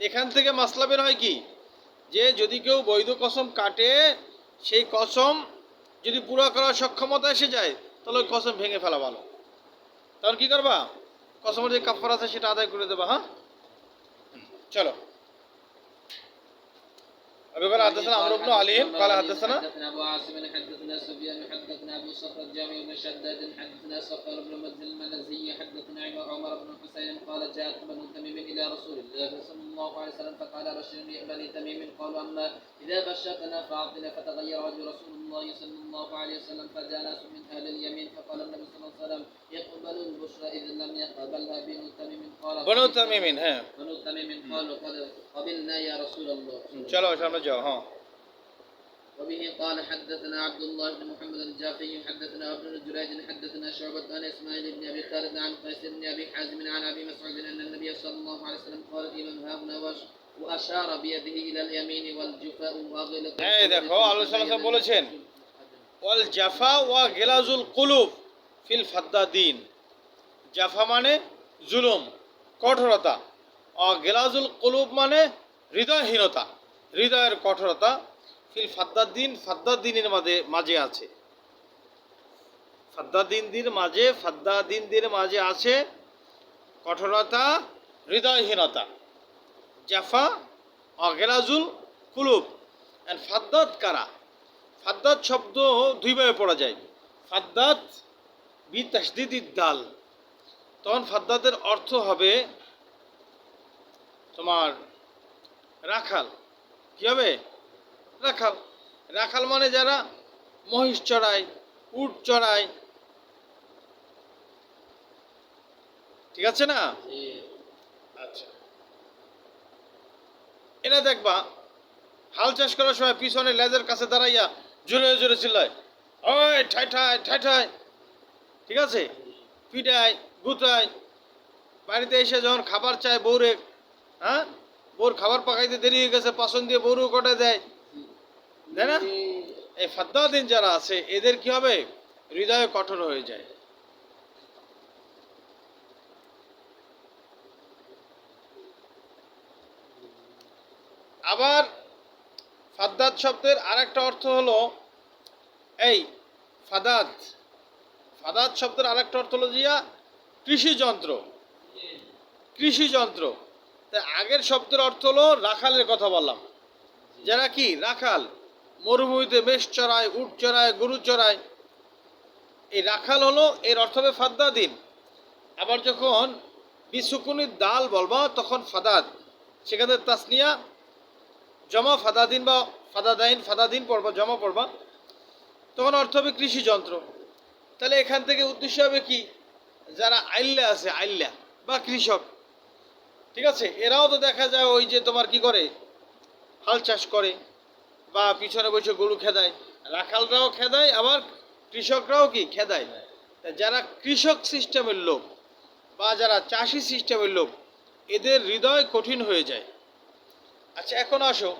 এখান থেকে মাসলা বের হয় কি, যে যদি কেউ বৈধ কসম কাটে, সেই কসম যদি পুরো করার সক্ষমতা এসে যায় তাহলে ওই কসম ভেঙে ফেলা ভালো। তখন কি করবা, কসমের যে কাফারা আছে সেটা আদায় করে দেবা। হ্যাঁ, চলো। أبي قال حدثنا عمرو بن علي قال حدثنا أبو عاصم حدثنا سفيان حدثنا أبو صخر الجامع بن شداد حدثنا صخر بن مجد المنزي حدثنا عمر بن حسين قال جاءت بنو تميم إلى رسول الله صلى الله عليه وسلم فقال بشرني بني تميم قالوا أما إذا بشرتنا فأعطنا، فتغير وجه رسول الله صلى الله عليه وسلم فجاء ناس من أهل اليمين فقال النبي صلى الله عليه وسلم يقبل البشرى إذ لم يقبلها بنو تميم قال بنو تميم হ্যাঁ بنو تميم قالوا قد قبلنا يا رسول الله. চলো সামনে যাও। হ্যাঁ, وبه قال حدثنا عبد الله بن محمد الجعفي حدثنا ابن جريج حدثنا شعبة عن اسماعيل بن ابي خالد عن قيس بن ابي حازم عن ابي مسعود ان النبي صلى الله عليه وسلم قال الامام هاهنا واشار بيده الى اليمين والجفاء واغلق. এই দেখো আল্লাহ সাল্লাল্লাহু বলেছেন ওয়াল জাফা ওয়া গিলাজুল কুলুব ফিল ফাদ্দাদিন। জাফা মানে জুলুম, কঠোরতা, আর গিলাজুল কুলুব মানে হৃদয়হীনতা, হৃদয়ের কঠোরতা। ফিল ফাদ্দাদিন, ফাদ্দাদিনের মাঝে আছে, ফাদ্দাদিনদের মাঝে আছে কঠোরতা, হৃদয়হীনতা। জাফা অগেলাজুল কুলুব অ্যান্ড ফাদ্দাদ কারা। ফাদ্দাদ শব্দ দুইভাবে পড়া যায়, ফাদ্দাদ বি তাসদিদিদ দাল, তখন ফাদ্দাদের অর্থ হবে তোমার রাখাল। কি হবে, রাখাল। রাখাল মানে যারা মহিষ চড়ায়, উট চড়ায়, ঠিক আছে না? আচ্ছা, এরা দেখবা হাল চাষ করার সময় পিছনে লেজের কাছে দাঁড়াইয়া জোরে জোরে চিল্লায়, ওই ঠাই ঠাই ঠাই ঠাই, ঠিক আছে, পিটায় গুতায়। বাড়িতে এসে যখন খাবার চায় বউরে, হ্যাঁ, বউর খাবার পাকাইতে দেরি হয়ে গেছে, পাছন দিয়ে বউরও কটায় দেয়, তাই না? এই ফাদ্দাদিন যারা আছে এদের কি হবে, হৃদয়ে কঠোর হয়ে যায়। আবার ফাদ্দাদ শব্দের আরেকটা অর্থ হলো এই ফাদাদ। ফাদাদ শব্দের আরেকটা অর্থ হলো জিয়া কৃষিযন্ত্র, কৃষিযন্ত্র। তাই আগের শব্দের অর্থ হলো রাখালের কথা বললাম, যারা কি রাখাল, মরুভূমিতে মেষ চড়ায়, উট চড়ায়, গরু চড়ায়, এই রাখাল হলো এর অর্থ হবে ফাদ্দাদিন। আবার যখন বিসুকুনির দাল বলবা তখন ফাদাদ, সেখানে তাসনিয়া জমা ফাদাদিন বা ফাদাদিন পড়বা, জমা পড়বা, তখন অর্থ হবে কৃষি যন্ত্র। তাহলে এখান থেকে উদ্দেশ্য হবে কি, যারা আইল্লা আছে, আইল্লা বা কৃষক, ঠিক আছে, এরাও তো দেখা যায় ওই যে তোমার কি করে, হাল চাষ করে বা পিছনে বসে গরু খেদায়, রাখালরাও খেদায়, আবার কৃষকরাও কি খেদায়। তা যারা কৃষক সিস্টেমের লোক বা যারা চাষি সিস্টেমের লোক, এদের হৃদয় কঠিন হয়ে যায়। আচ্ছা এখন আসো,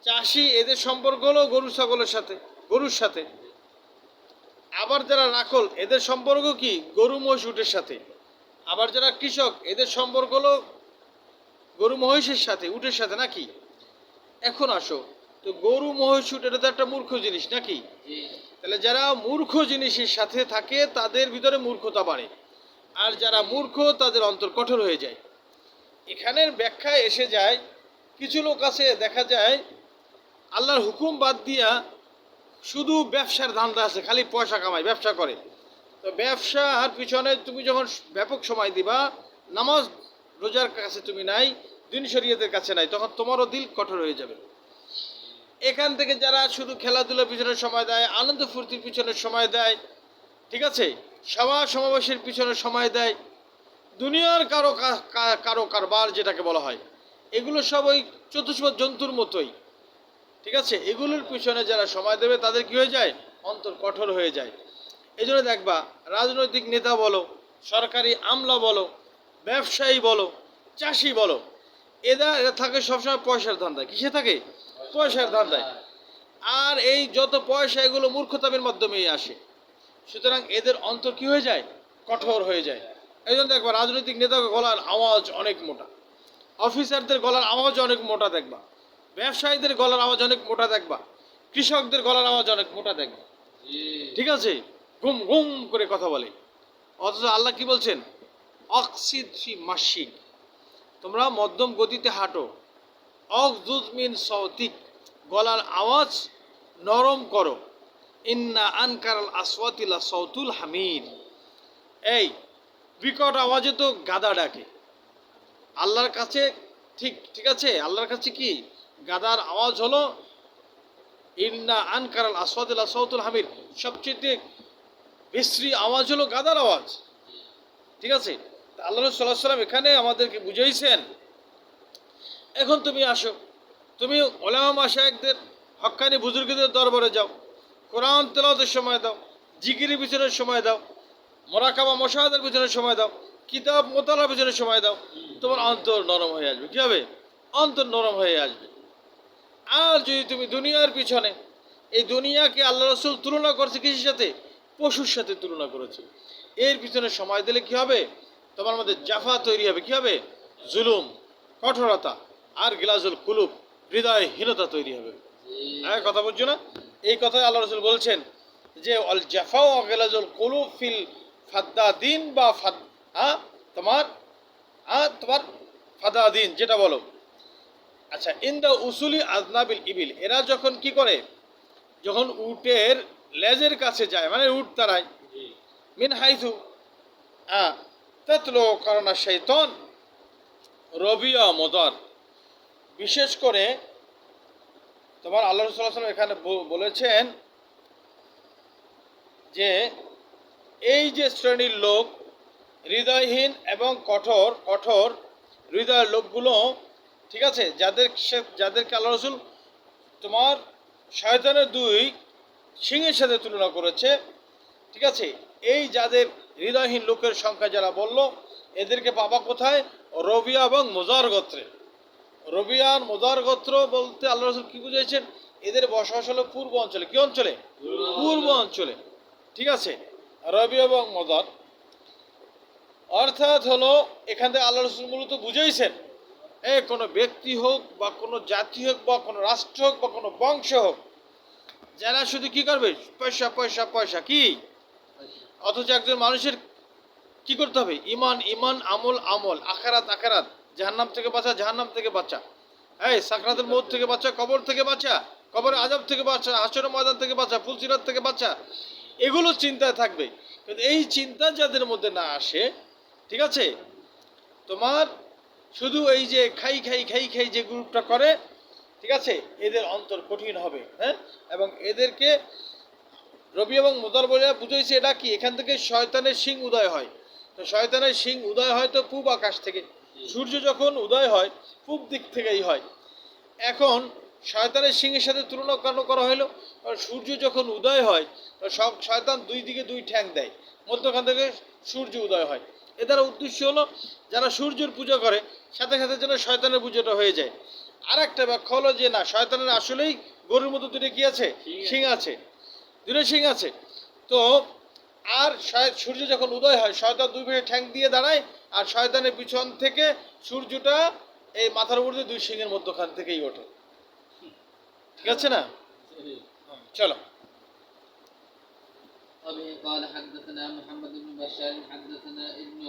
চাষি এদের সম্পর্ক হলো গরু ছাগলের সাথে, গরুর সাথে। আবার যারা রাখল এদের সম্পর্ক কি, গরু মহিষ উটের সাথে। আবার যারা কৃষক এদের সম্পর্ক হলো গরু মহিষের সাথে, উটের সাথে, নাকি? এখন আসো, তো গরু মহিষ উট এটা তো একটা মূর্খ জিনিস, নাকি? জি। তাহলে যারা মূর্খ জিনিসের সাথে থাকে তাদের ভিতরে মূর্খতা বাড়ে, আর যারা মূর্খ তাদের অন্তর কঠোর হয়ে যায়। এখানের ব্যাখ্যায় এসে যায়, কিছু লোক আছে দেখা যায় আল্লাহর হুকুম বাদ দিয়া শুধু ব্যবসার ধান্দা আছে, খালি পয়সা কামায়, ব্যবসা করে। তো ব্যবসার পিছনে তুমি যখন ব্যাপক সময় দিবা, নামাজ রোজার কাছে তুমি নাই, দিন শরীয়তের কাছে নাই, তখন তোমারও দিল কঠোর হয়ে যাবে। এখান থেকে যারা শুধু খেলাধুলার পিছনে সময় দেয়, আনন্দ ফুর্তির পিছনে সময় দেয়, ঠিক আছে, সভা সমাবেশের পিছনে সময় দেয়, দুনিয়ার কারো কারবার যেটাকে বলা হয়, এগুলো সব ওই চতুষ্পদ জন্তুর মতোই, ঠিক আছে। এগুলোর পিছনে যারা সময় দেবে তাদের কি হয়ে যায়, অন্তর কঠোর হয়ে যায়। এই জন্য দেখবা রাজনৈতিক নেতা বলো, সরকারি আমলা বলো, ব্যবসায়ী বলো, চাষি বলো, এরা থাকে সবসময় পয়সার ধান্দায়। কিসে থাকে? পয়সার ধান্দায়। আর এই যত পয়সা এগুলো মূর্খতামের মাধ্যমেই আসে। সুতরাং এদের অন্তর কি হয়ে যায়, কঠোর হয়ে যায়। এই জন্য দেখবা রাজনৈতিক নেতার গলার আওয়াজ অনেক মোটা, অফিসারদের গলার আওয়াজ অনেক মোটা দেখবা, ব্যবসায়ীদের গলার আওয়াজ অনেক মোটা দেখবা, কৃষকদের গলার আওয়াজ অনেক মোটা দেখবা, জি। ঠিক আছে, গুম গুম করে কথা বলে। অথচ আল্লাহ কি বলছেন, অক্সিদ ফি মাসিক, তোমরা মধ্যম গতিতে হাঁটো, অকজুজ মিন সৌতিক, গলার আওয়াজ নরম করো, ইন্না আনকারাল আসওয়াতিলা সৌতুল হামিদ, এই বিকট আওয়াজে তো গাদা ডাকে আল্লাহর কাছে, ঠিক ঠিক আছে, আল্লাহর কাছে কি গাদার আওয়াজ হলো ইন্না আনকারাল আসওয়াতিলা সৌতুল হামিদ, সবচেয়ে বিশ্রী আওয়াজ হলো গাদার আওয়াজ, ঠিক আছে। আল্লাহ রাসূল সাল্লাল্লাহু আলাইহি ওয়াসাল্লাম এখানে আমাদেরকে বুঝাইছেন। এখন তুমি আসো, তুমি ওলামা মাশায়েখদের, হক্কানি বুজুর্গদের দরবারে যাও, কোরআন তেলাওয়াতের সময় দাও, জিকিরের পিছনে সময় দাও, মোরাকাবা মুশাহাদার পিছনে সময় দাও, কিতাব মোতালার পিছনে সময় দাও, তোমার অন্তর নরম হয়ে আসবে। কী হবে? অন্তর নরম হয়ে আসবে। আর যদি তুমি দুনিয়ার পিছনে, এই দুনিয়াকে আল্লাহ রসুল তুলনা করছে কিসের সাথে? পশুর সাথে তুলনা করেছে। এর পিছনে সময় দিলে কি হবে? তোমার মধ্যে জাফা তৈরি হবে। কি হবে? জুলুম, কঠোরতা, আর গিলাজুল কুলুব, হৃদয়হীনতা তৈরি হবে। হ্যাঁ, কথা বুঝছো না? এই কথাই আল্লাহ রসুল বলছেন যে অল জাফা ও গিলাজুল কুলুব ফিল ফাদ্দাদিন বা তোমার তোমার ফাদাদিন যেটা বলো। আচ্ছা, ইন্দা উসুলি আজনাবিল ইবিল, এরা যখন কি করে, যখন উটের লেজের কাছে যায়, মানে উট তারায়, মিন হাইথু তাতলো করোনা শৈতন রবিয়া মদার, বিশেষ করে তোমার আল্লাহ রাসূল সাল্লাল্লাহু আলাইহি ওয়াসাল্লাম এখানে বলেছেন যে এই যে শ্রেণীর লোক হৃদয়হীন এবং কঠোর কঠোর হৃদয়ের লোকগুলো, ঠিক আছে, যাদেরকে আল্লাহ রসুল তোমার শয়তানের দুই সিংহের সাথে তুলনা করেছে, ঠিক আছে, এই যাদের হৃদয়হীন লোকের সংখ্যা যারা বলল, এদেরকে পাবা কোথায়? রবিয়া এবং মোজার গোত্রে। রবিয়ান মোজার গোত্র বলতে আল্লাহ রসুল কি বুঝাইছেন? এদের বসবাস হলো পূর্ব অঞ্চলে। কি অঞ্চলে? পূর্ব অঞ্চলে, ঠিক আছে। রবিয়া এবং মোজার অর্থাৎ হলো, এখান থেকে আল্লাহ রসুল মূলত বুঝাইছেন, কোনো ব্যক্তি হোক বা কোনো জাতি হোক বা কোনো রাষ্ট্র হোক বা কোনো বংশ হোক, যারা শুধু কি করবে? পয়সা পয়সা পয়সা, কি? অথচ একজন মানুষের কি করতে হবে? ইমান ইমান, আমল আমল, আখারাত আখারাত, জাহান্নাম থেকে বাঁচা জাহান্নাম থেকে বাঁচা, সাকরাতুল মউত থেকে বাঁচা, কবর থেকে বাঁচা, কবরের আযাব থেকে বাঁচা, হাশরের ময়দান থেকে বাঁচা, ফুলসিরাত থেকে বাঁচা, এগুলো চিন্তায় থাকবে। কিন্তু এই চিন্তা যাদের মধ্যে না আসে, ঠিক আছে, তোমার শুধু এই যে খাই খাই খাই খাই যে গ্রুপটা করে, ঠিক আছে, এদের অন্তর কঠিন হবে, হ্যাঁ। এবং এদেরকে রবি এবং মুদার বলে বুঝাইছে এটা কি, এখান থেকে শয়তানের শিং উদয় হয়। তো শয়তানের শিং উদয় হয় তো পূব আকাশ থেকে, সূর্য যখন উদয় হয় পূব দিক থেকেই হয়। এখন শয়তানের সিংহের সাথে তুলনা কেন করা হলো? কারণ সূর্য যখন উদয় হয় তো সব শয়তান দুই দিকে দুই ঠ্যাং দেয়, মধ্যখান থেকে সূর্য উদয় হয়। এ দ্বারা উদ্দেশ্য হলো যারা সূর্যের পূজা করে সাথে সাথে যেন শয়তানের পুজোটা হয়ে যায়। আর একটা ব্যাখ্যা হলো যে না, শয়তানের আসলেই গরুর মতো দুটো কি আছে, শিং আছে, দুটো শিং আছে। তো আর সূর্য যখন উদয় হয় শয়তান দুই পাশে ঠ্যাং দিয়ে দাঁড়ায়, আর শয়তানের পিছন থেকে সূর্যটা এই মাথার উপর দিয়ে দুই শিংয়ের মধ্যখান থেকেই ওঠে। ঠিক আছে না? চলো। وبه قال حدثنا محمد بن بشار حدثنا ابن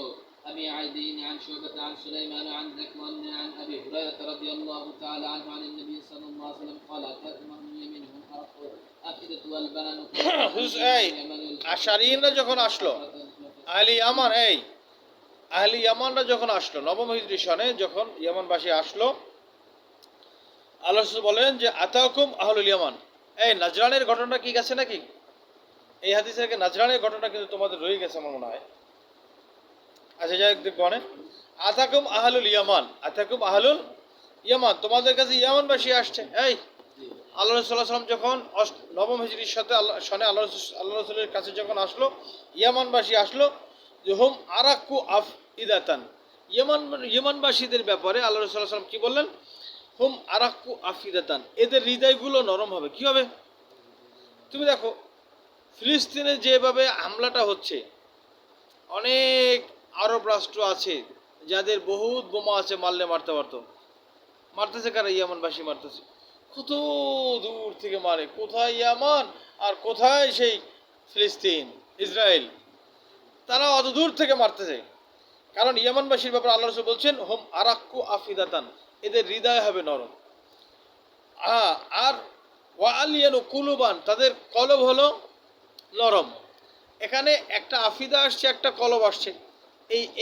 أبي عدي عن شعبة عن سليمان عن ذكوان عن أبي هريرة رضي الله تعالى عنه عن النبي صلى الله عليه وسلم قال تأتمهم يمينهم أفئدة والبنان এই আশারিনরা যখন আসলো, আহলি ইয়ামান, এই আহলি ইয়ামানরা যখন আসলো নবম হিজরি সনে, যখন ইয়ামানবাসী আসলো, আল্লাহ রাসূল বলেন যে আতাকুম আহলুল ইয়ামান। এই নাজরানের ঘটনা কি গেছে নাকি? এই হাদিস থেকে নাজরানের ঘটনা কিন্তু তোমাদের রয়ে গেছে আমার মনে হয়। আচ্ছা যাই হোক, দেখবো অনেক। আতাকুম আহলুল ইয়ামান, আতাকুম আহলুল ইয়ামান, তোমাদের কাছে ইয়ামানবাসী আসছে। এই আল্লাহ রাসূল সাল্লাল্লাহু আলাইহি ওয়াসাল্লাম যখন নবম হিজরির সাথে সনে আল্লাহ রাসূলের কাছে যখন আসলো, ইয়ামানবাসী আসলো, যে হুম আরাক্কু আফইদাতান, ইয়ামানবাসীদের ব্যাপারে আল্লাহ রাসূল সাল্লাল্লাহু আলাইহি ওয়াসাল্লাম কি বললেন? হুম আরাক্কু আফইদাতান, এদের হৃদয়গুলো নরম হবে। কি হবে? তুমি দেখো ফিলিস্তিনে যেভাবে হামলাটা হচ্ছে, অনেক আরব রাষ্ট্র আছে যাদের বহুত বোমা আছে, মারলে মারতে পারতো। মারতেছে কারা? ইয়ামানবাসী মারতেছে। কত দূর থেকে মারে, কোথায় ইয়ামান আর কোথায় সেই ফিলিস্তিন, ইসরায়েল, তারা অত দূর থেকে মারতেছে। কারণ ইয়ামানবাসীর ব্যাপারে আল্লাহ রাসূল বলছেন হুম আরাক্কু আফিদাতান, এদের হৃদয় হবে নরম। আর ওয়া আলিয়ানু কুলুবান, তাদের কলব হলো নরম। এখানে একটা আফিদা আসছে, একটা কলব আসছে।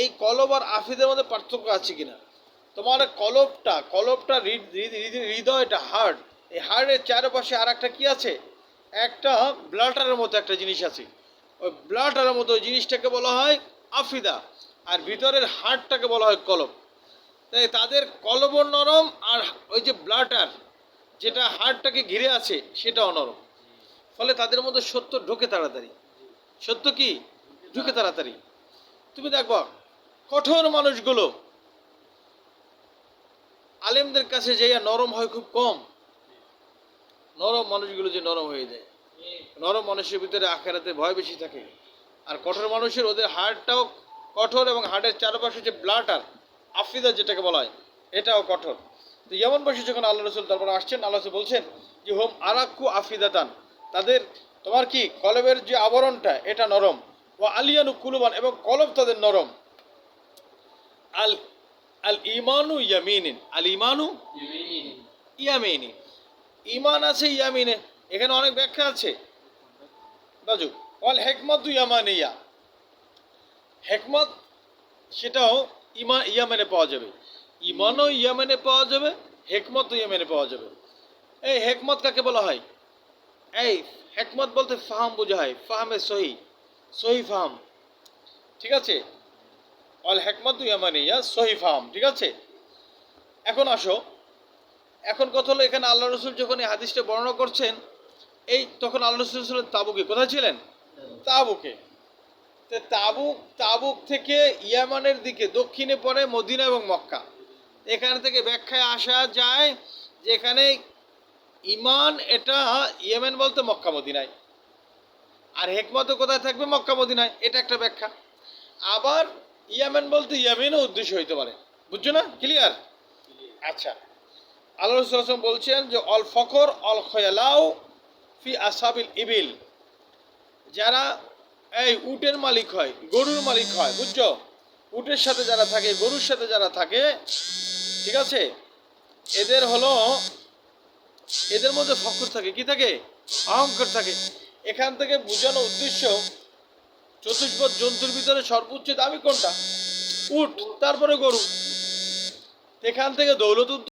এই কলব আর আফিদের মধ্যে পার্থক্য আছে কিনা? তোমার কলবটা হৃদয়টা, হার্ট, এই হার্টের চারপাশে আর একটা কি আছে, একটা ব্লাটারের মতো একটা জিনিস আছে। ওই ব্লাটারের মতো ওই জিনিসটাকে বলা হয় আফিদা, আর ভিতরের হার্টটাকে বলা হয় কলব। তাই তাদের কলব নরম, আর ওই যে ব্লাটার যেটা হার্টটাকে ঘিরে আছে সেটাও নরম। ফলে তাদের মধ্যে সত্য ঢোকে তাড়াতাড়ি। সত্য কি ঢুকে তাড়াতাড়ি। তুমি দেখবা কঠোর মানুষগুলো আলেমদের কাছে যাইয়া নরম হয় খুব কম। নরম মানুষগুলো যে নরম হয়ে যায়, নরম মানুষের ভিতরে আখেরাতে ভয় বেশি থাকে। আর কঠোর মানুষের ওদের হার্টটাও কঠোর, এবং হার্টের চারপাশে যে ব্লাটার আফিদা যেটাকে বলা হয় এটাও কঠোর। তো ইয়ামানবাসী যখন আল্লাহ রাসূল দরবারে আসছেন, আল্লাহ রাসূল বলছেন যে হোম আরাক্কু আফিদাতান, তাদের তোমার কি কলবের যে আবরণটা এটা নরম। ও আলিয়ানু কুলুবান, এবং কলব তাদের নরম। আল আল ইমানু ইয়ামিনিন, আল ইমানু ইয়ামিনি, ইমান আছে ইয়ামিনে। এখানে অনেক ব্যাখ্যা আছে বাজু। ওয়াল হেকমাতু ইয়ামানিয়া, হেকমত সেটাও ইয়ামেনে পাওয়া যাবে। ইমানও ইয়ামেনে পাওয়া যাবে, হেকমতও ইয়ামেনে পাওয়া যাবে। এই হেকমত কাকে বলা হয়? এই হেকমত বলতে ফাহাম বোঝায়, ফাহামে সহি ফাহাম। ঠিক আছে, অল হেকমতু ইয়ামানিয়া সহি ফাহাম। ঠিক আছে, এখন আসো, এখন কথা হলো এখানে আল্লাহ রসুল যখন এই হাদিসটা বর্ণনা করছেন, এই তখন আল্লাহ রসুল ছিলেন তাবুকে। কোথায় ছিলেন? তাবুকে। তাবুক থেকে ইয়ামানের দিকে দক্ষিণে পড়ে মদিনা এবং মক্কা। এখান থেকে ব্যাখ্যায় আসা যায় যে এখানে ইমান এটা ইয়েমেন বলতে মক্কা মদিনায়, আর হেকমত কোথায় থাকবে? মক্কা মদিনায়। এটা একটা ব্যাখ্যা। আবার ইয়ামেন বলতে ইয়ামেনও উদ্দেশ্য হইতে পারে। বুঝছো না? ক্লিয়ার? আচ্ছা, আল্লাহ রাসূল বলছেন যে অল ফকর অল খয়ালাও ফি আসহাবিল ইবিল, যারা এই উটের মালিক হয়, গরুর মালিক হয়, বুঝছো? উটের সাথে যারা থাকে, গরুর সাথে যারা থাকে, ঠিক আছে, এদের মধ্যে ফকর থাকে। কি থাকে? অহংকার থাকে। এখান থেকে বোঝানো উদ্দেশ্য চতুষ্পদ জন্তুর ভিতরে সর্বোচ্চ দামি কোনটা? উট, তারপরে গরু। এখান থেকে দৌলত